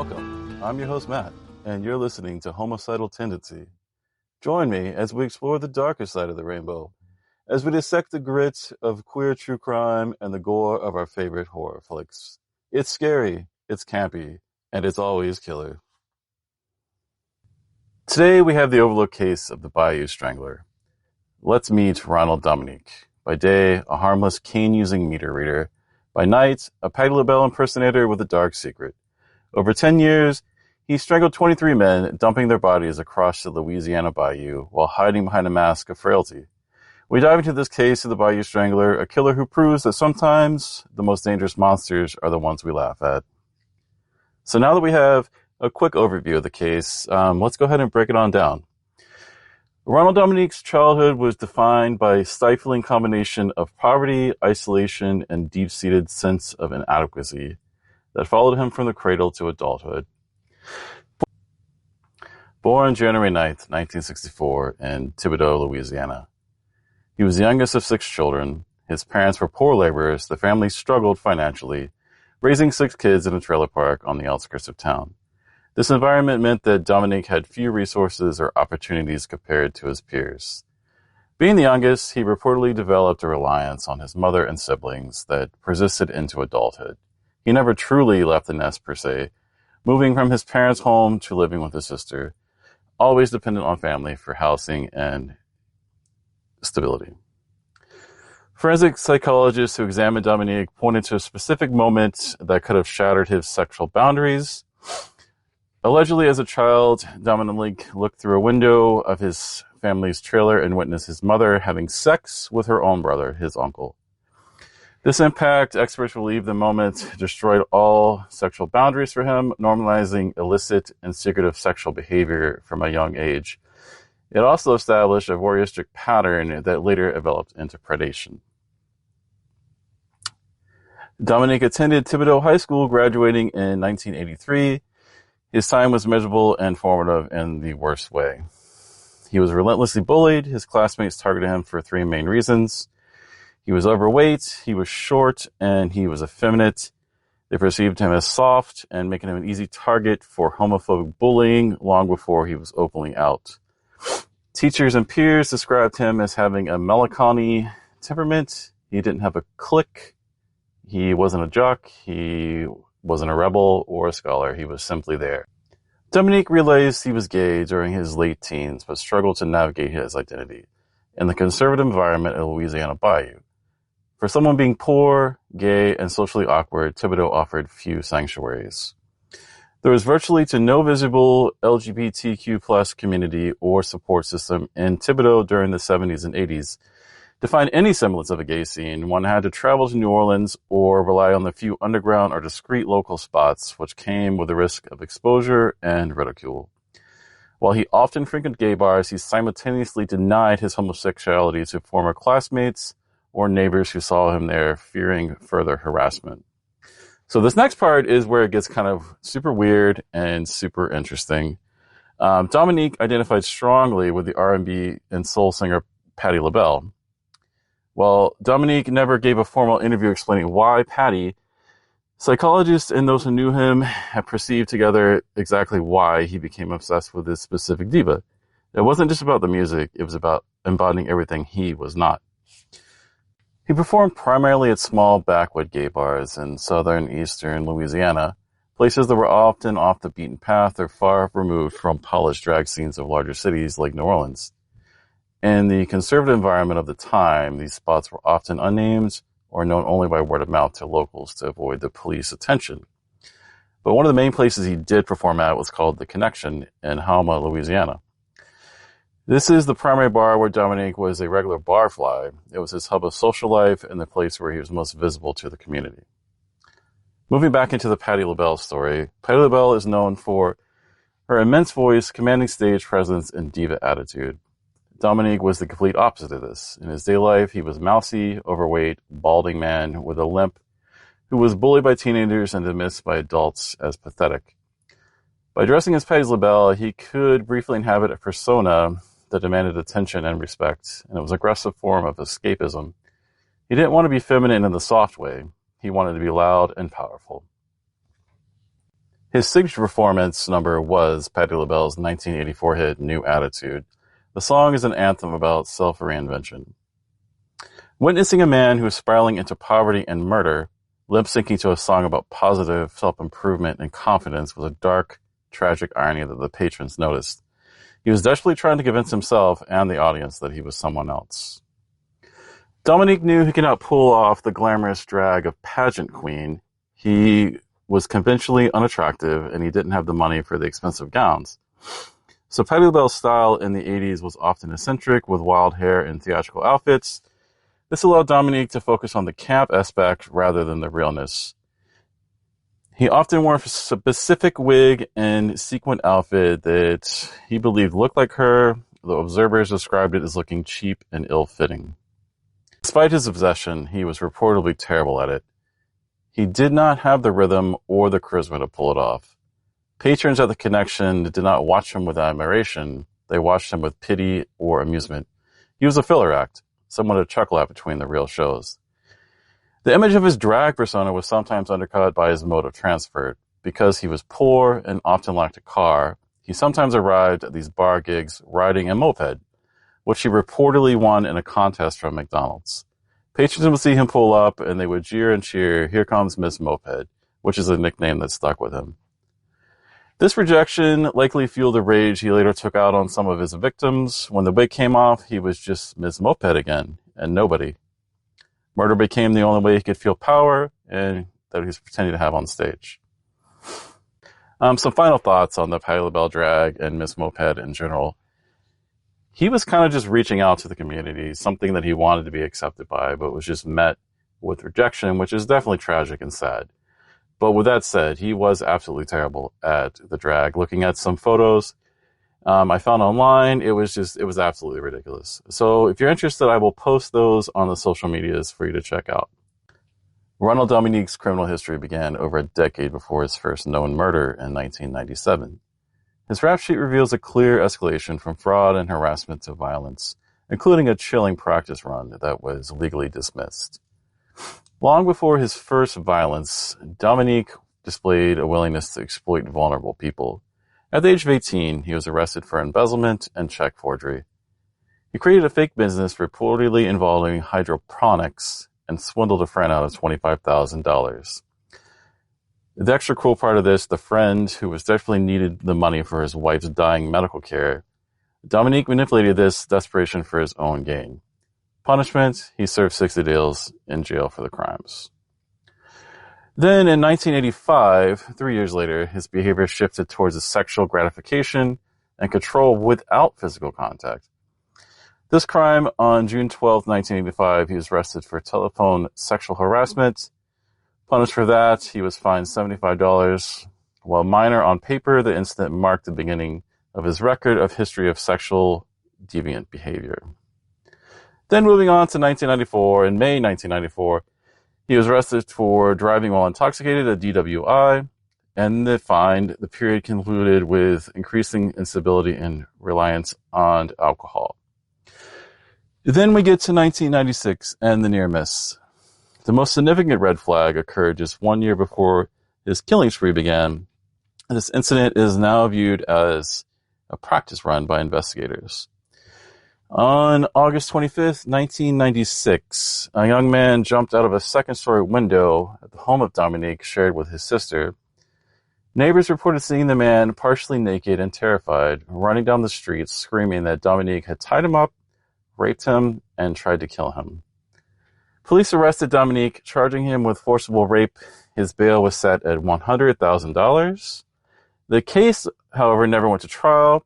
Welcome. I'm your host, Matt, and you're listening to Homicidal Tendency. Join me as we explore the darker side of the rainbow, as we dissect the grit of queer true crime and the gore of our favorite horror flicks. It's scary, it's campy, and it's always killer. Today we have the overlooked case of the Bayou Strangler. Let's meet Ronald Dominique. By day, a harmless cane-using meter reader. By night, a Patti LaBelle impersonator with a dark secret. Over 10 years, he strangled 23 men, dumping their bodies across the Louisiana bayou while hiding behind a mask of frailty. We dive into this case of the Bayou Strangler, a killer who proves that sometimes the most dangerous monsters are the ones we laugh at. So now that we have a quick overview of the case, let's go ahead and break it on down. Ronald Dominique's childhood was defined by a stifling combination of poverty, isolation, and deep-seated sense of inadequacy that followed him from the cradle to adulthood. Born January 9th, 1964, in Thibodaux, Louisiana. He was the youngest of 6 children. His parents were poor laborers. The family struggled financially, raising 6 kids in a trailer park on the outskirts of town. This environment meant that Dominique had few resources or opportunities compared to his peers. Being the youngest, he reportedly developed a reliance on his mother and siblings that persisted into adulthood. He never truly left the nest per se, moving from his parents' home to living with his sister, always dependent on family for housing and stability. Forensic psychologists who examined Dominique pointed to a specific moment that could have shattered his sexual boundaries. Allegedly, as a child, Dominique looked through a window of his family's trailer and witnessed his mother having sex with her own brother, his uncle. This impact, experts believe the moment destroyed all sexual boundaries for him, normalizing illicit and secretive sexual behavior from a young age. It also established a voyeuristic pattern that later developed into predation. Dominique attended Thibodaux High School, graduating in 1983. His time was miserable and formative in the worst way. He was relentlessly bullied. His classmates targeted him for 3 main reasons. He was overweight, he was short, and he was effeminate. They perceived him as soft and making him an easy target for homophobic bullying long before he was openly out. Teachers and peers described him as having a melancholy temperament. He didn't have a clique. He wasn't a jock. He wasn't a rebel or a scholar. He was simply there. Dominique realized he was gay during his late teens, but struggled to navigate his identity in the conservative environment of Louisiana Bayou. For someone being poor, gay, and socially awkward, Thibodaux offered few sanctuaries. There was virtually no visible LGBTQ+ community or support system in Thibodaux during the 70s and 80s. To find any semblance of a gay scene, one had to travel to New Orleans or rely on the few underground or discreet local spots, which came with the risk of exposure and ridicule. While he often frequented gay bars, he simultaneously denied his homosexuality to former classmates or neighbors who saw him there, fearing further harassment. So this next part is where it gets kind of super weird and super interesting. Dominique identified strongly with the R&B and soul singer Patti LaBelle. While Dominique never gave a formal interview explaining why Patti, psychologists and those who knew him have perceived together exactly why he became obsessed with this specific diva. It wasn't just about the music, it was about embodying everything he was not. He performed primarily at small backwood gay bars in southern eastern Louisiana, places that were often off the beaten path or far removed from polished drag scenes of larger cities like New Orleans. In the conservative environment of the time, these spots were often unnamed or known only by word of mouth to locals to avoid the police attention. But one of the main places he did perform at was called The Connection in Houma, Louisiana. This is the primary bar where Dominique was a regular barfly. It was his hub of social life and the place where he was most visible to the community. Moving back into the Patti LaBelle story, Patti LaBelle is known for her immense voice, commanding stage presence, and diva attitude. Dominique was the complete opposite of this. In his day life, he was mousy, overweight, balding man with a limp who was bullied by teenagers and dismissed by adults as pathetic. By dressing as Patti LaBelle, he could briefly inhabit a persona that demanded attention and respect, and it was an aggressive form of escapism. He didn't want to be feminine in the soft way. He wanted to be loud and powerful. His signature performance number was Patti LaBelle's 1984 hit New Attitude. The song is an anthem about self-reinvention. Witnessing a man who is spiraling into poverty and murder, lip-syncing to a song about positive self-improvement and confidence was a dark, tragic irony that the patrons noticed. He was desperately trying to convince himself and the audience that he was someone else. Dominique knew he could not pull off the glamorous drag of pageant queen. He was conventionally unattractive, and he didn't have the money for the expensive gowns. So Patti LaBelle's style in the 80s was often eccentric, with wild hair and theatrical outfits. This allowed Dominique to focus on the camp aspect rather than the realness. He often wore a specific wig and sequin outfit that he believed looked like her, though observers described it as looking cheap and ill-fitting. Despite his obsession, he was reportedly terrible at it. He did not have the rhythm or the charisma to pull it off. Patrons at the Connection did not watch him with admiration. They watched him with pity or amusement. He was a filler act, someone to chuckle at between the real shows. The image of his drag persona was sometimes undercut by his mode of transport. Because he was poor and often lacked a car, he sometimes arrived at these bar gigs riding a moped, which he reportedly won in a contest from McDonald's. Patrons would see him pull up, and they would jeer and cheer, "Here comes Miss Moped," which is a nickname that stuck with him. This rejection likely fueled the rage he later took out on some of his victims. When the wig came off, he was just Miss Moped again, and nobody. Murder became the only way he could feel power, and that he was pretending to have on stage. Some final thoughts on the Patti LaBelle drag and Miss Moped in general. He was kind of just reaching out to the community, something that he wanted to be accepted by, but was just met with rejection, which is definitely tragic and sad. But with that said, he was absolutely terrible at the drag. Looking at some photos I found online, it was absolutely ridiculous. So if you're interested, I will post those on the social medias for you to check out. Ronald Dominique's criminal history began over a decade before his first known murder in 1997. His rap sheet reveals a clear escalation from fraud and harassment to violence, including a chilling practice run that was legally dismissed. Long before his first violence, Dominique displayed a willingness to exploit vulnerable people. At the age of 18, he was arrested for embezzlement and check forgery. He created a fake business reportedly involving hydroponics and swindled a friend out of $25,000. The extra cool part of this, the friend who was desperately needed the money for his wife's dying medical care, Dominique manipulated this desperation for his own gain. Punishment, he served 60 days in jail for the crimes. Then in 1985, 3 years later, his behavior shifted towards a sexual gratification and control without physical contact. This crime, on June 12, 1985, he was arrested for telephone sexual harassment. Punished for that, he was fined $75. While minor on paper, the incident marked the beginning of his record of history of sexual deviant behavior. Then moving on to 1994, in May 1994, he was arrested for driving while intoxicated, a DWI, and the period concluded with increasing instability and reliance on alcohol. Then we get to 1996 and the near miss. The most significant red flag occurred just 1 year before his killing spree began. This incident is now viewed as a practice run by investigators. On August 25th, 1996, a young man jumped out of a second-story window at the home of Dominique, shared with his sister. Neighbors reported seeing the man partially naked and terrified, running down the street, screaming that Dominique had tied him up, raped him, and tried to kill him. Police arrested Dominique, charging him with forcible rape. His bail was set at $100,000. The case, however, never went to trial,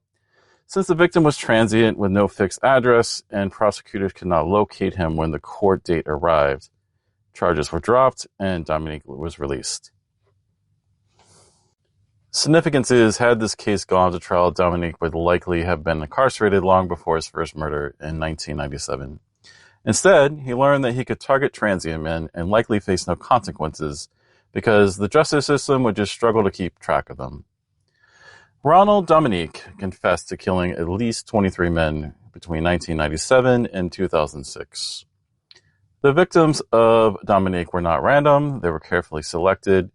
since the victim was transient with no fixed address and prosecutors could not locate him when the court date arrived. Charges were dropped and Dominique was released. Significance is, had this case gone to trial, Dominique would likely have been incarcerated long before his first murder in 1997. Instead, he learned that he could target transient men and likely face no consequences because the justice system would just struggle to keep track of them. Ronald Dominique confessed to killing at least 23 men between 1997 and 2006. The victims of Dominique were not random. They were carefully selected.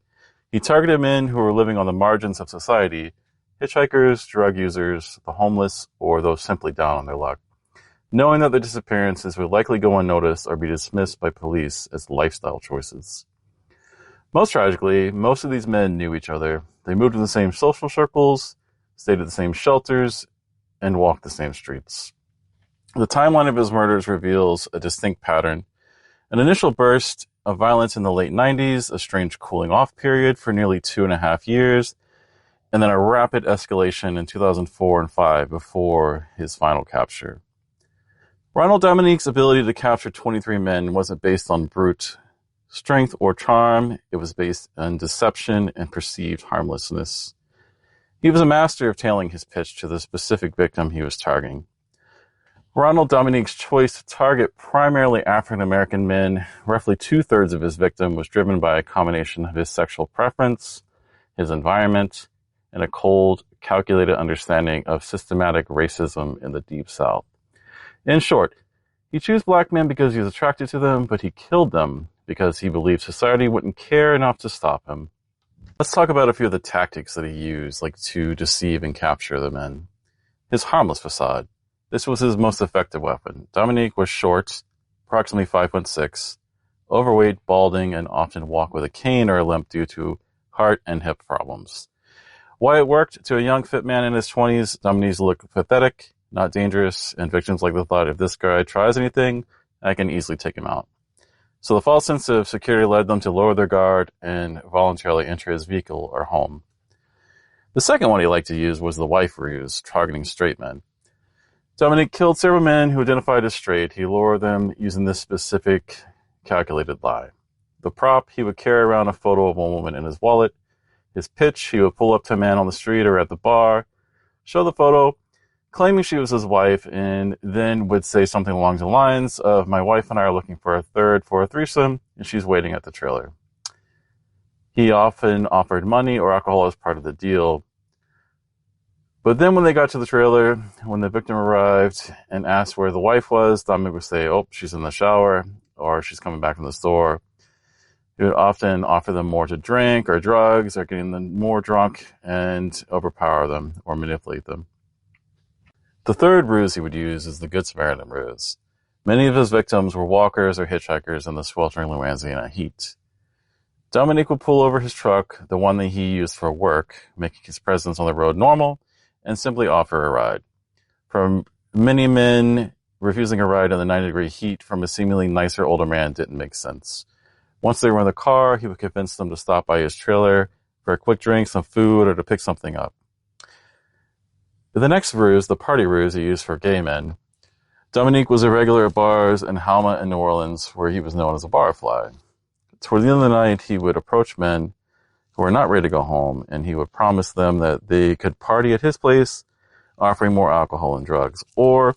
He targeted men who were living on the margins of society, hitchhikers, drug users, the homeless, or those simply down on their luck, knowing that their disappearances would likely go unnoticed or be dismissed by police as lifestyle choices. Most tragically, most of these men knew each other. They moved in the same social circles, stayed at the same shelters, and walked the same streets. The timeline of his murders reveals a distinct pattern. An initial burst of violence in the late 90s, a strange cooling off period for nearly 2.5 years, and then a rapid escalation in 2004 and 5 before his final capture. Ronald Dominique's ability to capture 23 men wasn't based on brute strength or charm. It was based on deception and perceived harmlessness. He was a master of tailoring his pitch to the specific victim he was targeting. Ronald Dominique's choice to target primarily African-American men, roughly 2/3 of his victim, was driven by a combination of his sexual preference, his environment, and a cold, calculated understanding of systematic racism in the Deep South. In short, he chose black men because he was attracted to them, but he killed them because he believed society wouldn't care enough to stop him. Let's talk about a few of the tactics that he used, like to deceive and capture the men. His harmless facade. This was his most effective weapon. Dominique was short, approximately 5'6", overweight, balding, and often walked with a cane or a limp due to heart and hip problems. Why it worked? To a young fit man in his 20s, Dominique looked pathetic, not dangerous, and victims like the thought, if this guy tries anything, I can easily take him out. So the false sense of security led them to lower their guard and voluntarily enter his vehicle or home. The second one he liked to use was the wife ruse, targeting straight men. Dominique killed several men who identified as straight. He lured them using this specific, calculated lie. The prop, he would carry around a photo of one woman in his wallet. His pitch, he would pull up to a man on the street or at the bar, show the photo, claiming she was his wife, and then would say something along the lines of, my wife and I are looking for a third for a threesome, and she's waiting at the trailer. He often offered money or alcohol as part of the deal. But then when they got to the trailer, when the victim arrived and asked where the wife was, Dominic would say, oh, she's in the shower, or she's coming back from the store. He would often offer them more to drink or drugs, or getting them more drunk and overpower them or manipulate them. The third ruse he would use is the Good Samaritan ruse. Many of his victims were walkers or hitchhikers in the sweltering Louisiana heat. Dominique would pull over his truck, the one that he used for work, making his presence on the road normal, and simply offer a ride. For many men, refusing a ride in the 90-degree heat from a seemingly nicer older man didn't make sense. Once they were in the car, he would convince them to stop by his trailer for a quick drink, some food, or to pick something up. The next ruse, the party ruse he used for gay men. Dominique was a regular at bars in Halma and New Orleans, where he was known as a barfly. Toward the end of the night, he would approach men who were not ready to go home, and he would promise them that they could party at his place, offering more alcohol and drugs. Or,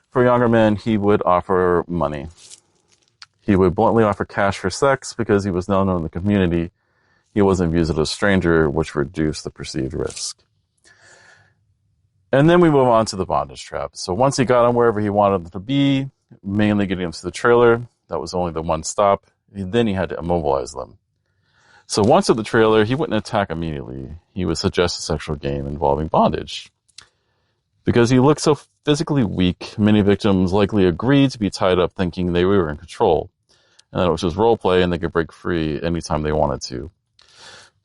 for younger men, he would offer money. He would bluntly offer cash for sex because he was known in the community. He wasn't viewed as a stranger, which reduced the perceived risk. And then we move on to the bondage trap. So once he got him wherever he wanted them to be, mainly getting them to the trailer, that was only the one stop, then he had to immobilize them. So once at the trailer, he wouldn't attack immediately. He would suggest a sexual game involving bondage. Because he looked so physically weak, many victims likely agreed to be tied up thinking they were in control, and that it was just role play and they could break free anytime they wanted to.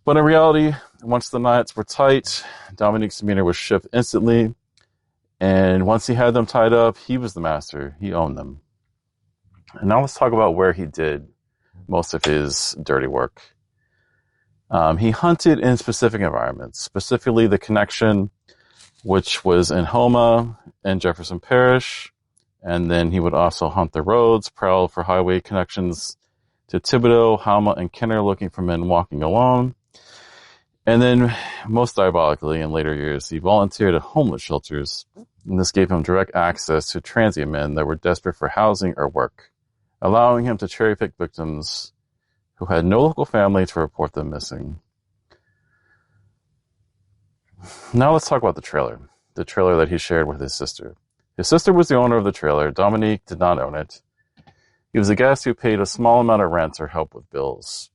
But in reality, once the knots were tight, Dominique's demeanor was shifted instantly, and once he had them tied up, he was the master. He owned them. And now let's talk about where he did most of his dirty work. He hunted in specific environments, specifically the Connection, which was in Houma and Jefferson Parish. And then he would also hunt the roads, prowl for highway connections to Thibodaux, Halma, and Kenner, looking for men walking alone. And then, most diabolically, in later years, he volunteered at homeless shelters, and this gave him direct access to transient men that were desperate for housing or work, allowing him to cherry-pick victims who had no local family to report them missing. Now let's talk about the trailer that he shared with his sister. His sister was the owner of the trailer. Dominique did not own it. He was a guest who paid a small amount of rent or help with bills.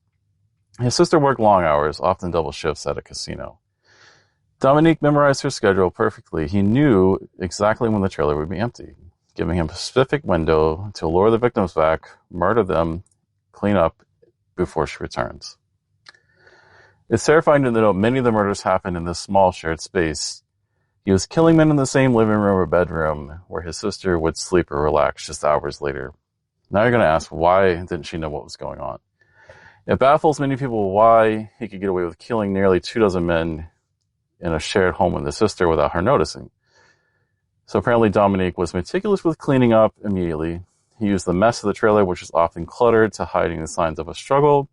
His sister worked long hours, often double shifts at a casino. Dominique memorized her schedule perfectly. He knew exactly when the trailer would be empty, giving him a specific window to lure the victims back, murder them, clean up before she returns. It's terrifying to note many of the murders happened in this small shared space. He was killing men in the same living room or bedroom where his sister would sleep or relax just hours later. Now you're going to ask, why didn't she know what was going on? It baffles many people why he could get away with killing nearly 24 men in a shared home with his sister without her noticing. So apparently Dominique was meticulous with cleaning up immediately. He used the mess of the trailer, which is often cluttered, to hiding the signs of a struggle.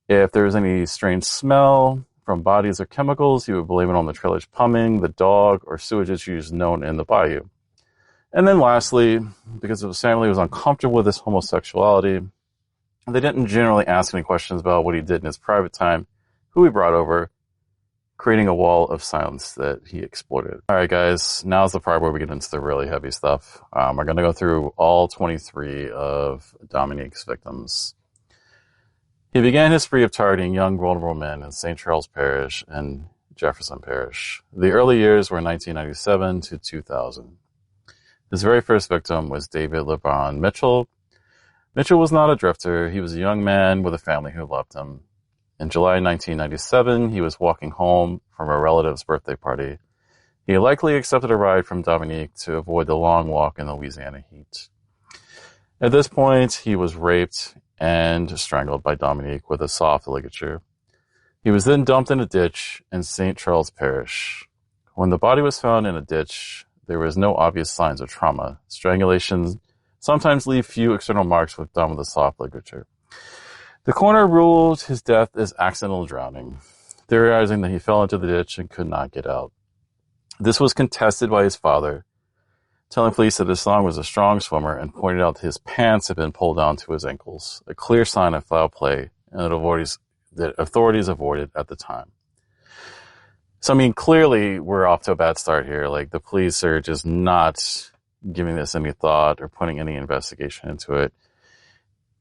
If there was any strange smell from bodies or chemicals, he would blame it on the trailer's plumbing, the dog, or sewage issues known in the bayou. And then lastly, because his family was uncomfortable with his homosexuality, they didn't generally ask any questions about what he did in his private time, who he brought over, creating a wall of silence that he exploited. All right, guys, now's the part where we get into the really heavy stuff. We're going to go through all 23 of Dominique's victims. He began his spree of targeting young, vulnerable men in St. Charles Parish and Jefferson Parish. The early years were 1997 to 2000. His very first victim was David LeBron Mitchell. Mitchell was not a drifter. He was a young man with a family who loved him. In July 1997, he was walking home from a relative's birthday party. He likely accepted a ride from Dominique to avoid the long walk in the Louisiana heat. At this point, he was raped and strangled by Dominique with a soft ligature. He was then dumped in a ditch in St. Charles Parish. When the body was found in a ditch, there was no obvious signs of trauma. Strangulations sometimes leave few external marks with done with a soft ligature. The coroner ruled his death as accidental drowning, theorizing that he fell into the ditch and could not get out. This was contested by his father, telling police that his son was a strong swimmer and pointed out that his pants had been pulled down to his ankles, a clear sign of foul play and that authorities avoided at the time. So, I mean, clearly we're off to a bad start here. Like, the police are just not giving this any thought or putting any investigation into it.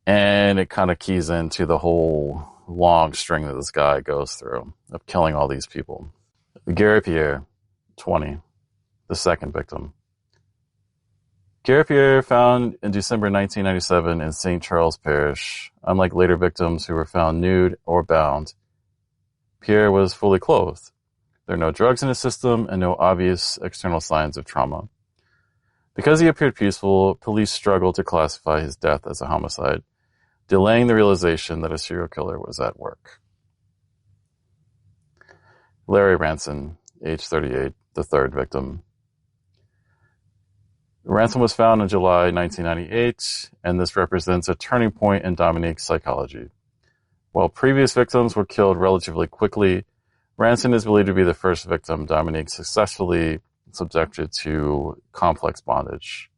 And it kind of keys into the whole long string that this guy goes through of killing all these people. Gary Pierre, 20, the second victim. Gary Pierre, found in December 1997 in St. Charles Parish. Unlike later victims who were found nude or bound, Pierre was fully clothed. There are no drugs in his system and no obvious external signs of trauma. Because he appeared peaceful, police struggled to classify his death as a homicide, delaying the realization that a serial killer was at work. Larry Ranson, age 38, the third victim. Ransom was found in July 1998, and this represents a turning point in Dominique's psychology. While previous victims were killed relatively quickly, Ransom is believed to be the first victim Dominique successfully subjected to complex bondage.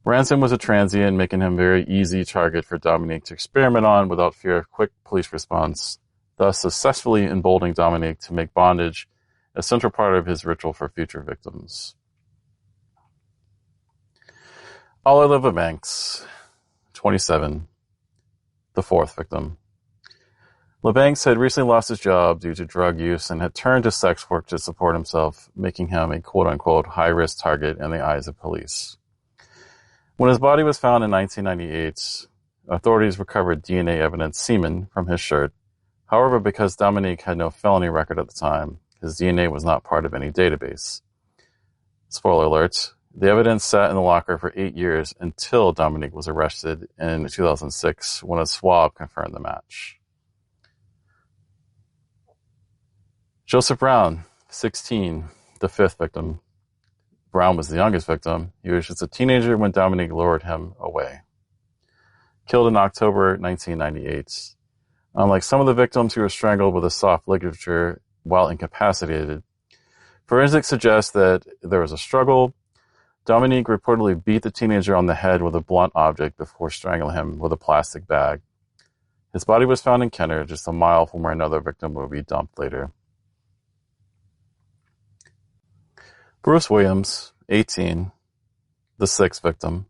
Ransom was a transient, making him a very easy target for Dominique to experiment on without fear of quick police response, thus successfully emboldening Dominique to make bondage a central part of his ritual for future victims. Oliver Banks, 27, the fourth victim. LeBanks had recently lost his job due to drug use and had turned to sex work to support himself, making him a quote-unquote high-risk target in the eyes of police. When his body was found in 1998, authorities recovered DNA evidence semen from his shirt. However, because Dominique had no felony record at the time, his DNA was not part of any database. Spoiler alert. The evidence sat in the locker for 8 years until Dominique was arrested in 2006 when a swab confirmed the match. Joseph Brown, 16, the fifth victim. Brown was the youngest victim. He was just a teenager when Dominique lured him away. Killed in October 1998. Unlike some of the victims who were strangled with a soft ligature while incapacitated, forensics suggests that there was a struggle. Dominique reportedly beat the teenager on the head with a blunt object before strangling him with a plastic bag. His body was found in Kenner, just a mile from where another victim would be dumped later. Bruce Williams, 18, the sixth victim.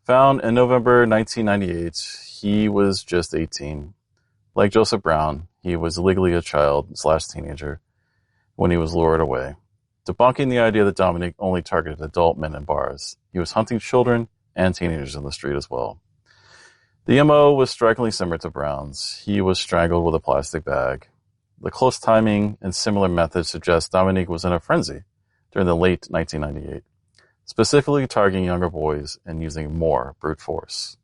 Found in November 1998, he was just 18. Like Joseph Brown, he was legally a child/teenager when he was lured away, debunking the idea that Dominique only targeted adult men in bars. He was hunting children and teenagers in the street as well. The MO was strikingly similar to Brown's. He was strangled with a plastic bag. The close timing and similar methods suggest Dominique was in a frenzy during the late 1998, specifically targeting younger boys and using more brute force.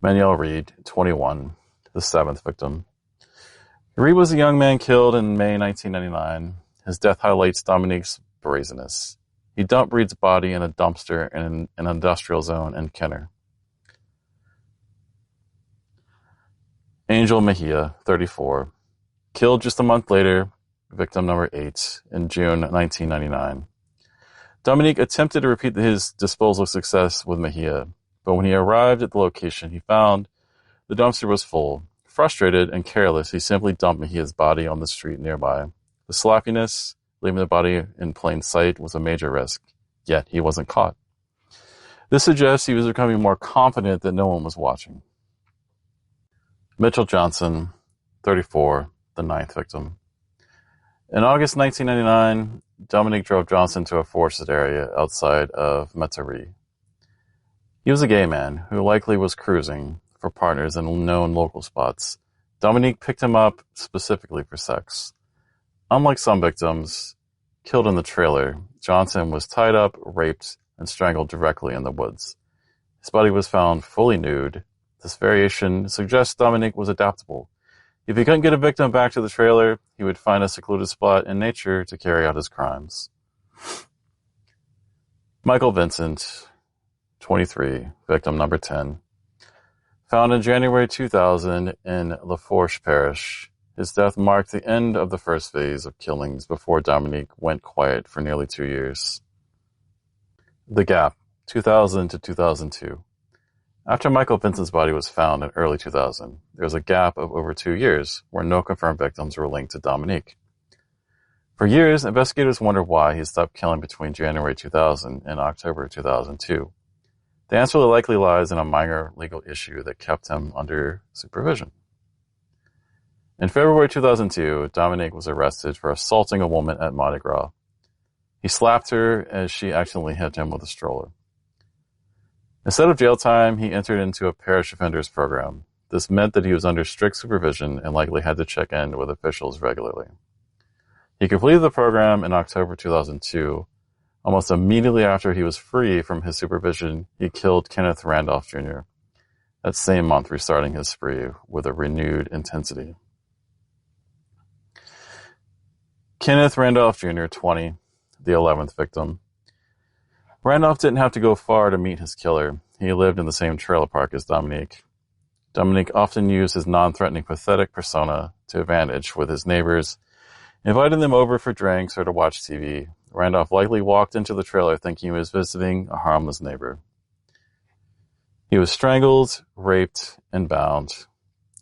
Manuel Reed, 21, the seventh victim. Reed was a young man killed in May 1999. His death highlights Dominique's brazenness. He dumped Reed's body in a dumpster in an industrial zone in Kenner. Angel Mejia, 34, killed just a month later, victim number 8, in June 1999. Dominique attempted to repeat his disposal success with Mejia, but when he arrived at the location, he found the dumpster was full. Frustrated and careless, he simply dumped Mejia's body on the street nearby. The sloppiness, leaving the body in plain sight, was a major risk, yet he wasn't caught. This suggests he was becoming more confident that no one was watching. Mitchell Johnson, 34, the ninth victim. In August 1999, Dominique drove Johnson to a forested area outside of Metairie. He was a gay man who likely was cruising for partners in known local spots. Dominique picked him up specifically for sex. Unlike some victims killed in the trailer, Johnson was tied up, raped, and strangled directly in the woods. His body was found fully nude. This variation suggests Dominique was adaptable. If he couldn't get a victim back to the trailer, he would find a secluded spot in nature to carry out his crimes. Michael Vincent, 23, victim number 10. Found in January 2000 in Lafourche Parish, his death marked the end of the first phase of killings before Dominique went quiet for nearly 2 years. The Gap, 2000 to 2002. After Michael Vincent's body was found in early 2000, there was a gap of over 2 years where no confirmed victims were linked to Dominique. For years, investigators wondered why he stopped killing between January 2000 and October 2002. The answer likely lies in a minor legal issue that kept him under supervision. In February 2002, Dominique was arrested for assaulting a woman at Mardi Gras. He slapped her as she accidentally hit him with a stroller. Instead of jail time, he entered into a parish offenders program. This meant that he was under strict supervision and likely had to check in with officials regularly. He completed the program in October 2002. Almost immediately after he was free from his supervision, he killed Kenneth Randolph Jr., that same month restarting his spree with a renewed intensity. Kenneth Randolph Jr., 20, the 11th victim. Randolph didn't have to go far to meet his killer. He lived in the same trailer park as Dominique. Dominique often used his non-threatening, pathetic persona to advantage with his neighbors, inviting them over for drinks or to watch TV. Randolph likely walked into the trailer thinking he was visiting a harmless neighbor. He was strangled, raped, and bound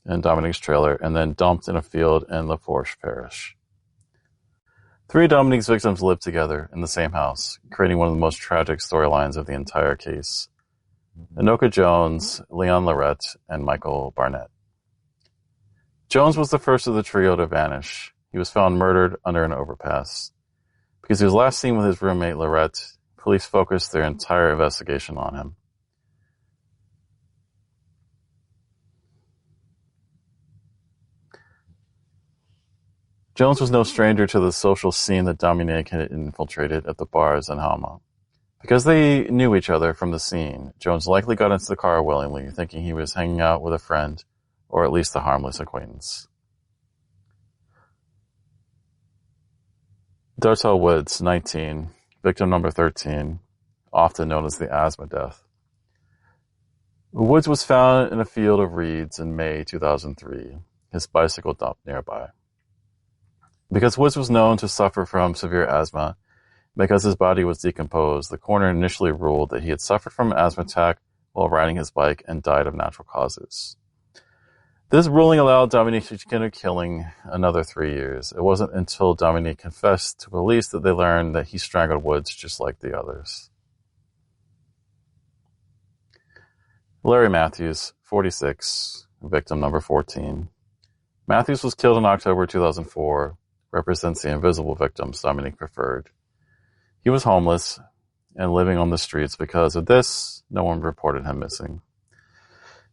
in Dominique's trailer and then dumped in a field in Lafourche Parish. 3 of Dominique's victims lived together in the same house, creating one of the most tragic storylines of the entire case. Anoka Jones, Leon Lorette, and Michael Barnett. Jones was the first of the trio to vanish. He was found murdered under an overpass. Because he was last seen with his roommate Lorette, police focused their entire investigation on him. Jones was no stranger to the social scene that Dominique had infiltrated at the bars in Halma. Because they knew each other from the scene, Jones likely got into the car willingly, thinking he was hanging out with a friend, or at least a harmless acquaintance. Dartell Woods, 19, victim number 13, often known as the asthma death. Woods was found in a field of reeds in May 2003, his bicycle dumped nearby. Because Woods was known to suffer from severe asthma, because his body was decomposed, the coroner initially ruled that he had suffered from an asthma attack while riding his bike and died of natural causes. This ruling allowed Dominique to continue killing another 3 years. It wasn't until Dominique confessed to police that they learned that he strangled Woods just like the others. Larry Matthews, 46, victim number 14. Matthews was killed in October 2004, represents the invisible victims Dominique preferred. He was homeless and living on the streets. Because of this, no one reported him missing.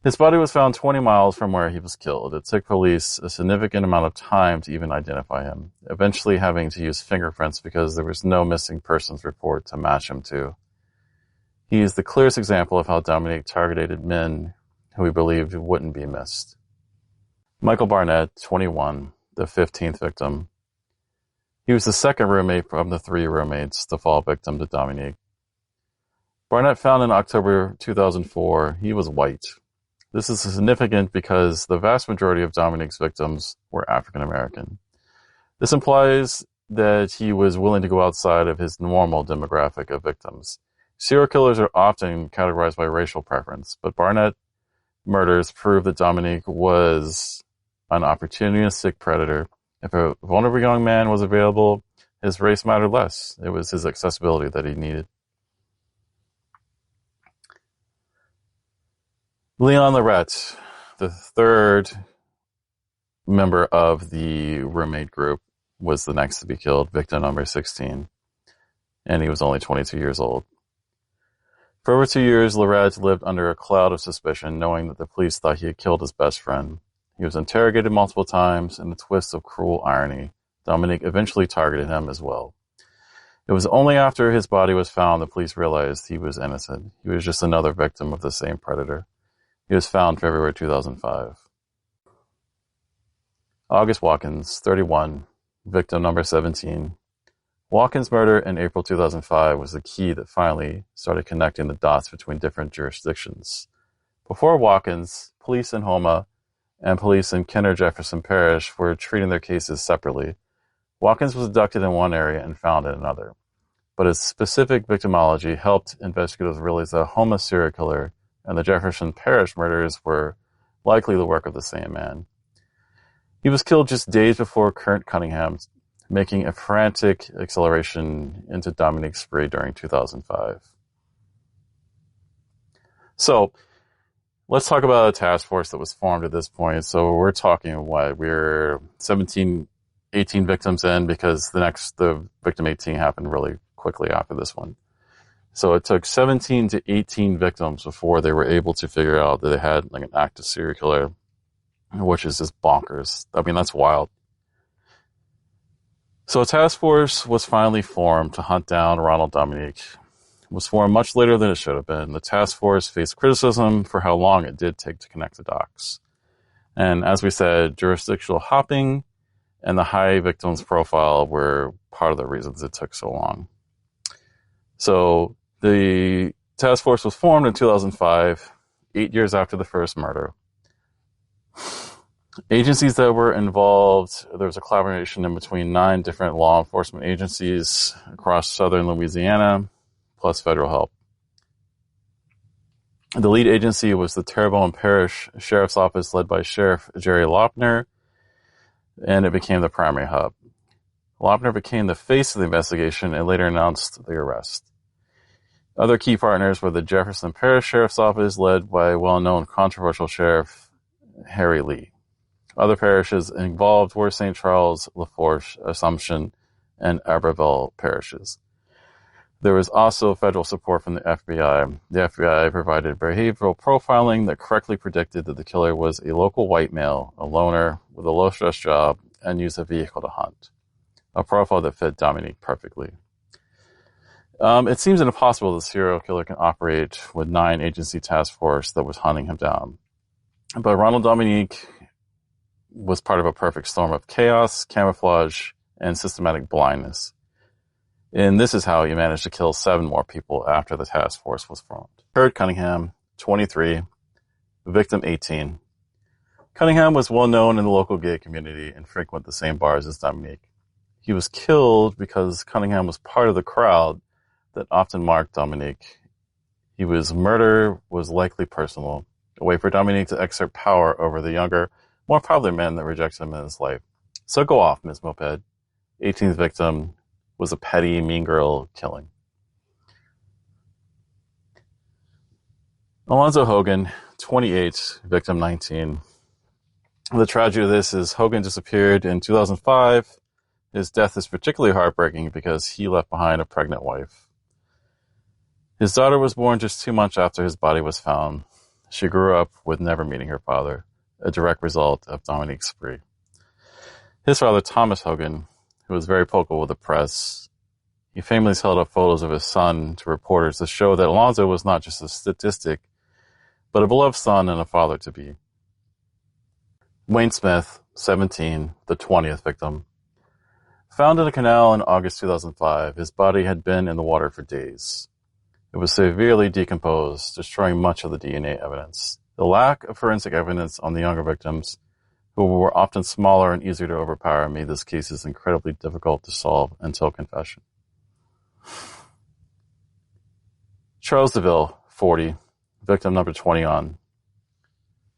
His body was found 20 miles from where he was killed. It took police a significant amount of time to even identify him, eventually having to use fingerprints because there was no missing persons report to match him to. He is the clearest example of how Dominique targeted men who he believed wouldn't be missed. Michael Barnett, 21, the 15th victim. He was the second roommate from the 3 roommates to fall victim to Dominique. Barnett found in October 2004, he was white. This is significant because the vast majority of Dominique's victims were African American. This implies that he was willing to go outside of his normal demographic of victims. Serial killers are often categorized by racial preference, but Barnett murders prove that Dominique was an opportunistic predator. If a vulnerable young man was available, his race mattered less. It was his accessibility that he needed. Leon Lorette, the third member of the roommate group, was the next to be killed, victim number 16, and he was only 22 years old. For over 2 years, Lorette lived under a cloud of suspicion, knowing that the police thought he had killed his best friend. He was interrogated multiple times, and in a twist of cruel irony, Dominique eventually targeted him as well. It was only after his body was found the police realized he was innocent. He was just another victim of the same predator. He was found February 2005. August Watkins, 31, victim number 17. Watkins' murder in April 2005 was the key that finally started connecting the dots between different jurisdictions. Before Watkins, police in Houma and police in Kenner Jefferson Parish were treating their cases separately. Watkins was abducted in one area and found in another. But his specific victimology helped investigators realize that a Houma serial killer and the Jefferson Parish murders were likely the work of the same man. He was killed just days before Kurt Cunningham, making a frantic acceleration into Dominique's spree during 2005. So, let's talk about a task force that was formed at this point. So we're talking we're 17, 18 victims in, because the victim 18 happened really quickly after this one. So it took 17 to 18 victims before they were able to figure out that they had an active serial killer, which is just bonkers. I mean, that's wild. So a task force was finally formed to hunt down Ronald Dominique. It was formed much later than it should have been. The task force faced criticism for how long it did take to connect the dots. And as we said, jurisdictional hopping and the high victims profile were part of the reasons it took so long. So the task force was formed in 2005, 8 years after the first murder. Agencies that were involved, there was a collaboration in between 9 different law enforcement agencies across southern Louisiana, plus federal help. The lead agency was the Terrebonne Parish Sheriff's Office, led by Sheriff Jerry Lopner, and it became the primary hub. Lopner became the face of the investigation and later announced the arrest. Other key partners were the Jefferson Parish Sheriff's Office, led by well-known controversial Sheriff Harry Lee. Other parishes involved were St. Charles, Lafourche, Assumption, and Abbeville parishes. There was also federal support from the FBI. The FBI provided behavioral profiling that correctly predicted that the killer was a local white male, a loner, with a low-stress job, and used a vehicle to hunt. A profile that fit Dominique perfectly. It seems impossible the serial killer can operate with 9 agency task force that was hunting him down. But Ronald Dominique was part of a perfect storm of chaos, camouflage, and systematic blindness. And this is how he managed to kill 7 more people after the task force was formed. Kurt Cunningham, 23, victim 18. Cunningham was well known in the local gay community and frequented the same bars as Dominique. He was killed because Cunningham was part of the crowd that often marked Dominique. His murder was likely personal, a way for Dominique to exert power over the younger, more popular men that rejected him in his life. So go off, Miss Moped. 18th victim was a petty, mean girl killing. Alonzo Hogan, 28, victim 19. The tragedy of this is Hogan disappeared in 2005. His death is particularly heartbreaking because he left behind a pregnant wife. His daughter was born just 2 months after his body was found. She grew up with never meeting her father, a direct result of Dominique's spree. His father, Thomas Hogan, who was very vocal with the press, he famously held up photos of his son to reporters to show that Alonzo was not just a statistic, but a beloved son and a father-to-be. Wayne Smith, 17, the 20th victim. Found in a canal in August 2005, his body had been in the water for days. It was severely decomposed, destroying much of the DNA evidence. The lack of forensic evidence on the younger victims, who were often smaller and easier to overpower, made this case incredibly difficult to solve until confession. Charles DeVille, 40, victim number 20 on.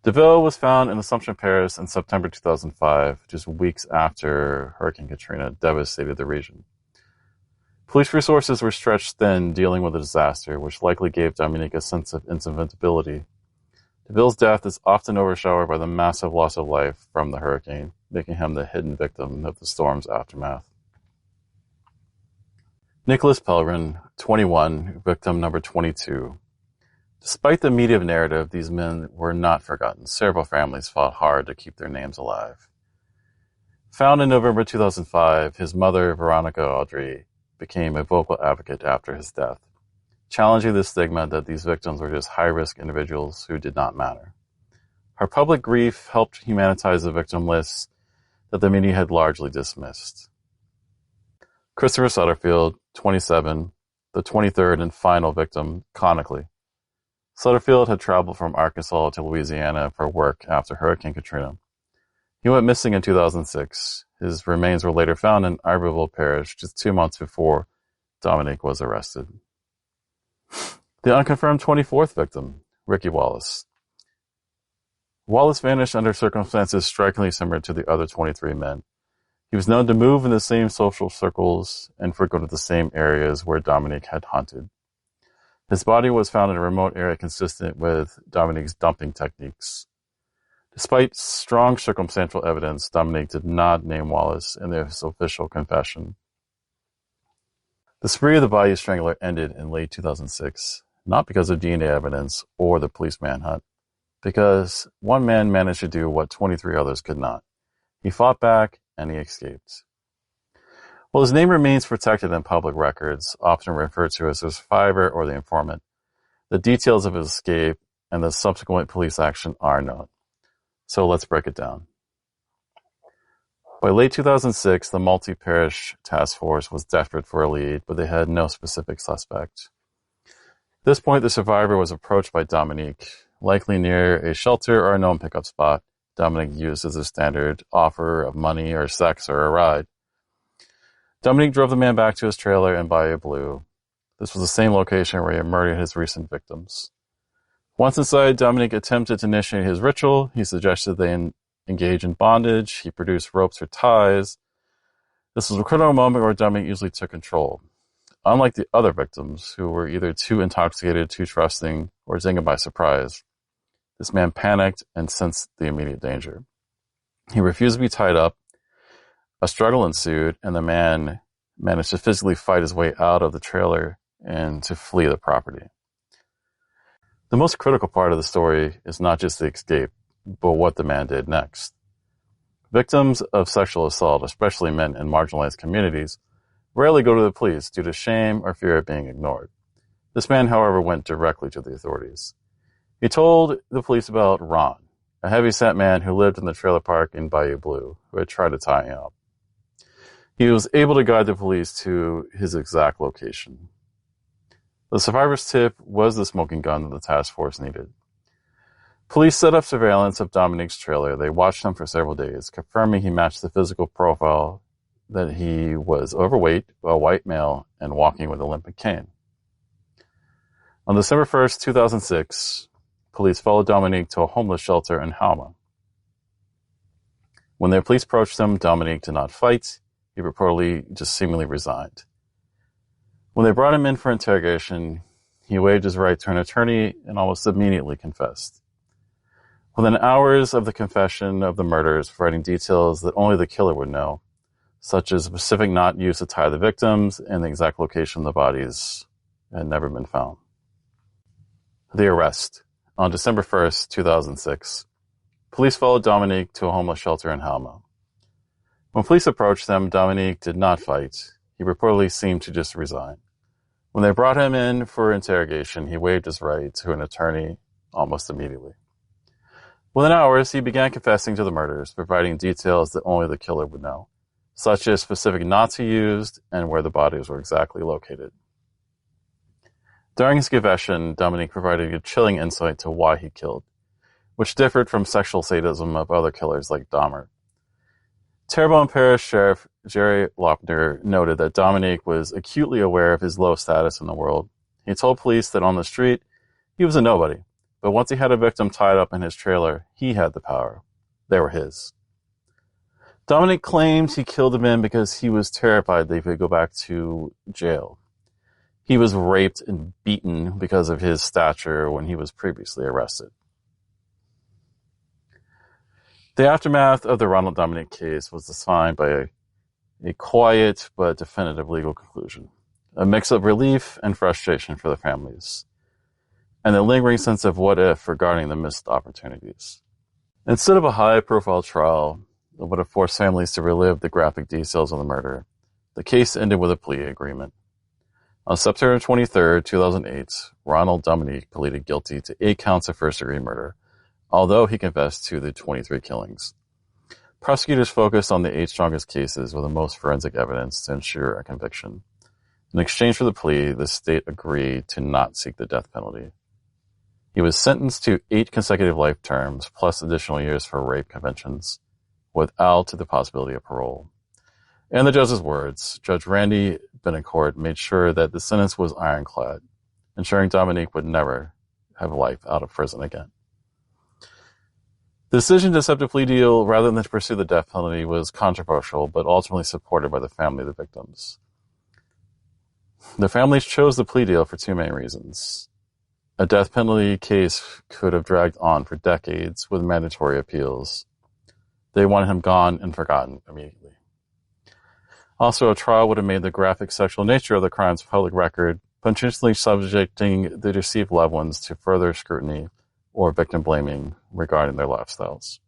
DeVille was found in Assumption Parish in September 2005, just weeks after Hurricane Katrina devastated the region. Police resources were stretched thin dealing with the disaster, which likely gave Dominique a sense of invincibility. DeVille's death is often overshadowed by the massive loss of life from the hurricane, making him the hidden victim of the storm's aftermath. Nicholas Pellerin, 21, victim number 22. Despite the media narrative, these men were not forgotten. Several families fought hard to keep their names alive. Found in November 2005, his mother, Veronica Audrey, became a vocal advocate after his death, challenging the stigma that these victims were just high-risk individuals who did not matter. Her public grief helped humanize the victim lists that the media had largely dismissed. Christopher Sutterfield, 27, the 23rd and final victim, conically. Sutterfield had traveled from Arkansas to Louisiana for work after Hurricane Katrina. He went missing in 2006. His remains were later found in Iberville Parish just 2 months before Dominique was arrested. The unconfirmed 24th victim, Ricky Wallace. Wallace vanished under circumstances strikingly similar to the other 23 men. He was known to move in the same social circles and frequented the same areas where Dominique had hunted. His body was found in a remote area consistent with Dominique's dumping techniques. Despite strong circumstantial evidence, Dominique did not name Wallace in his official confession. The spree of the Bayou Strangler ended in late 2006, not because of DNA evidence or the police manhunt, because one man managed to do what 23 others could not. He fought back and he escaped. While his name remains protected in public records, often referred to as the survivor or the informant, the details of his escape and the subsequent police action are known. So let's break it down. By late 2006, the multi-parish task force was desperate for a lead, but they had no specific suspect. At this point, the survivor was approached by Dominique, likely near a shelter or a known pickup spot Dominique used as a standard offer of money or sex or a ride. Dominique drove the man back to his trailer in Bayou Blue. This was the same location where he had murdered his recent victims. Once inside, Dominique attempted to initiate his ritual. He suggested they engage in bondage. He produced ropes or ties. This was a critical moment where Dominique usually took control. Unlike the other victims, who were either too intoxicated, too trusting, or taken by surprise, this man panicked and sensed the immediate danger. He refused to be tied up. A struggle ensued, and the man managed to physically fight his way out of the trailer and to flee the property. The most critical part of the story is not just the escape, but what the man did next. Victims of sexual assault, especially men in marginalized communities, rarely go to the police due to shame or fear of being ignored. This man, however, went directly to the authorities. He told the police about Ron, a heavy-set man who lived in the trailer park in Bayou Blue, who had tried to tie him up. He was able to guide the police to his exact location. The survivor's tip was the smoking gun that the task force needed. Police set up surveillance of Dominique's trailer. They watched him for several days, confirming he matched the physical profile that he was overweight, a white male, and walking with a limping cane. On December 1st, 2006, police followed Dominique to a homeless shelter in Halma. When the police approached him, Dominique did not fight. He reportedly just seemingly resigned. When they brought him in for interrogation, he waived his right to an attorney and almost immediately confessed. Within hours of the confession of the murders, providing details that only the killer would know, such as a specific knot used to tie the victims and the exact location of the bodies, had never been found. The arrest. On December 1st, 2006, police followed Dominique to a homeless shelter in Halma. When police approached them, Dominique did not fight. He reportedly seemed to just resign. When they brought him in for interrogation, he waived his right to an attorney almost immediately. Within hours, he began confessing to the murders, providing details that only the killer would know, such as specific knots he used and where the bodies were exactly located. During his confession, Dominique provided a chilling insight to why he killed, which differed from sexual sadism of other killers like Dahmer. Terrebonne Parish Sheriff Jerry Lochner noted that Dominique was acutely aware of his low status in the world. He told police that on the street, he was a nobody, but once he had a victim tied up in his trailer, he had the power. They were his. Dominique claimed he killed the men because he was terrified they would go back to jail. He was raped and beaten because of his stature when he was previously arrested. The aftermath of the Ronald Dominique case was defined by a quiet but definitive legal conclusion, a mix of relief and frustration for the families, and a lingering sense of what if regarding the missed opportunities. Instead of a high-profile trial that would have forced families to relive the graphic details of the murder, the case ended with a plea agreement. On September 23, 2008, Ronald Dominique pleaded guilty to 8 counts of first-degree murder, although he confessed to the 23 killings. Prosecutors focused on the 8 strongest cases with the most forensic evidence to ensure a conviction. In exchange for the plea, the state agreed to not seek the death penalty. He was sentenced to 8 consecutive life terms, plus additional years for rape convictions, without the possibility of parole. In the judge's words, Judge Randy Benincourt made sure that the sentence was ironclad, ensuring Dominique would never have life out of prison again. The decision to accept a plea deal rather than to pursue the death penalty was controversial, but ultimately supported by the family of the victims. The families chose the plea deal for 2 main reasons. A death penalty case could have dragged on for decades with mandatory appeals. They wanted him gone and forgotten immediately. Also, a trial would have made the graphic sexual nature of the crimes public record, potentially subjecting the deceived loved ones to further scrutiny or victim blaming regarding their lifestyles.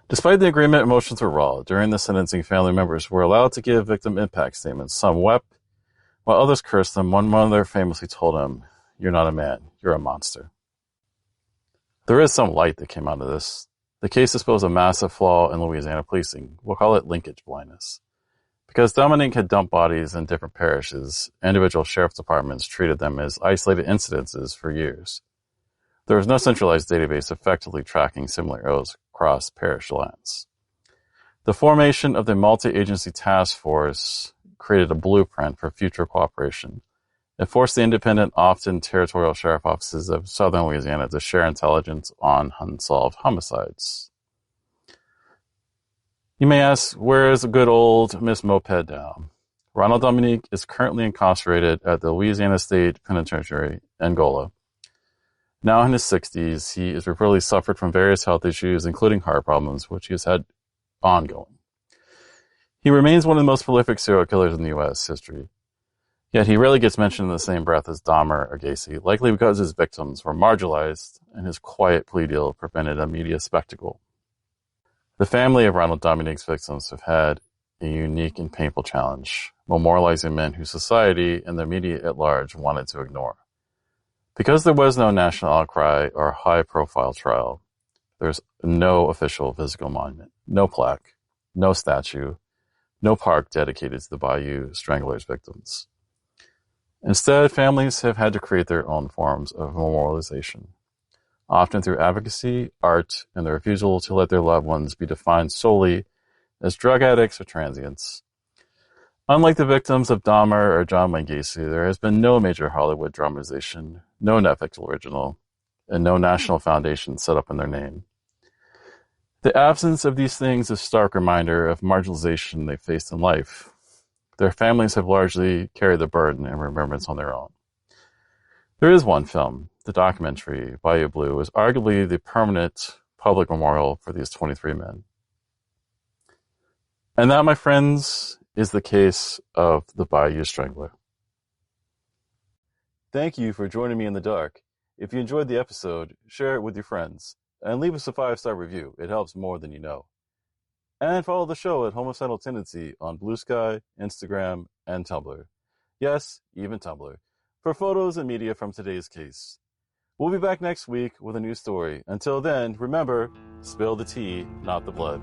Despite the agreement, emotions were raw. During the sentencing, family members were allowed to give victim impact statements. Some wept, while others cursed them. One mother famously told him, "You're not a man, you're a monster." There is some light that came out of this. The case exposed a massive flaw in Louisiana policing. We'll call it linkage blindness. Because Dominique had dumped bodies in different parishes, individual sheriff departments treated them as isolated incidences for years. There was no centralized database effectively tracking similar ills across parish lines. The formation of the multi-agency task force created a blueprint for future cooperation. It forced the independent, often territorial sheriff offices of southern Louisiana to share intelligence on unsolved homicides. You may ask, where is the good old Miss Moped now? Ronald Dominique is currently incarcerated at the Louisiana State Penitentiary, Angola. Now in his 60s, he has reportedly suffered from various health issues, including heart problems, which he has had ongoing. He remains one of the most prolific serial killers in U.S. history. Yet he rarely gets mentioned in the same breath as Dahmer or Gacy, likely because his victims were marginalized and his quiet plea deal prevented a media spectacle. The family of Ronald Dominique's victims have had a unique and painful challenge, memorializing men whose society and the media at large wanted to ignore. Because there was no national outcry or high-profile trial, there's no official physical monument, no plaque, no statue, no park dedicated to the Bayou Strangler's victims. Instead, families have had to create their own forms of memorialization, often through advocacy, art, and the refusal to let their loved ones be defined solely as drug addicts or transients. Unlike the victims of Dahmer or John Wayne Gacy, there has been no major Hollywood dramatization, no Netflix original, and no national foundation set up in their name. The absence of these things is a stark reminder of marginalization they faced in life. Their families have largely carried the burden and remembrance on their own. There is one film, the documentary, Bayou Blue, is arguably the permanent public memorial for these 23 men. And that, my friends, is the case of the Bayou Strangler. Thank you for joining me in the dark. If you enjoyed the episode, share it with your friends, and leave us a 5-star review. It helps more than you know. And follow the show at Homicidal Tendency on Blue Sky, Instagram, and Tumblr. Yes, even Tumblr, for photos and media from today's case. We'll be back next week with a new story. Until then, remember, spill the tea, not the blood.